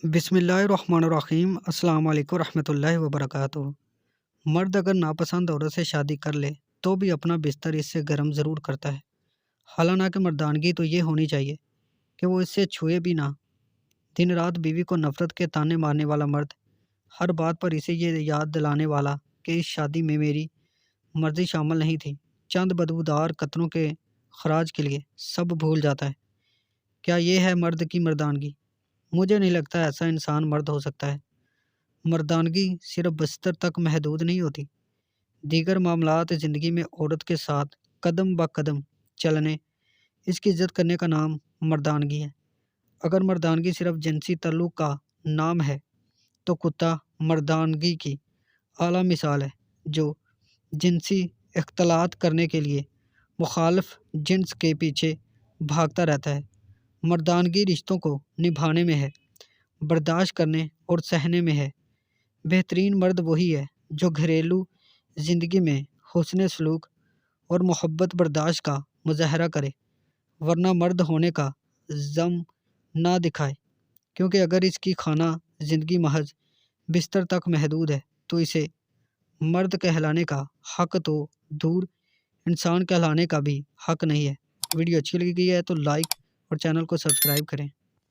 بسم اللہ الرحمن الرحیم۔ السلام علیکم ورحمۃ اللہ وبرکاتہ۔ مرد اگر ناپسند عورت سے شادی کر لے تو بھی اپنا بستر اس سے گرم ضرور کرتا ہے۔ حالانکہ مردانگی تو یہ ہونی چاہیے کہ وہ اس سے چھوئے بھی نہ۔ دن رات بیوی کو نفرت کے تانے مارنے والا مرد، ہر بات پر اسے یہ یاد دلانے والا کہ اس شادی میں میری مرضی شامل نہیں تھی، چند بدبودار قطروں کے خراج کے لیے سب بھول جاتا ہے۔ کیا یہ ہے مرد کی مردانگی؟ مجھے نہیں لگتا ایسا انسان مرد ہو سکتا ہے۔ مردانگی صرف بستر تک محدود نہیں ہوتی، دیگر معاملات زندگی میں عورت کے ساتھ قدم با قدم چلنے، اس کی عزت کرنے کا نام مردانگی ہے۔ اگر مردانگی صرف جنسی تعلق کا نام ہے تو کتا مردانگی کی اعلیٰ مثال ہے، جو جنسی اختلاط کرنے کے لیے مخالف جنس کے پیچھے بھاگتا رہتا ہے۔ مردانگی رشتوں کو نبھانے میں ہے، برداشت کرنے اور سہنے میں ہے۔ بہترین مرد وہی ہے جو گھریلو زندگی میں حسن سلوک اور محبت برداشت کا مظاہرہ کرے، ورنہ مرد ہونے کا زم نہ دکھائے، کیونکہ اگر اس کی خانہ زندگی محض بستر تک محدود ہے تو اسے مرد کہلانے کا حق تو دور، انسان کہلانے کا بھی حق نہیں ہے۔ ویڈیو اچھی لگی ہے تو لائک اور چینل کو سبسکرائب کریں۔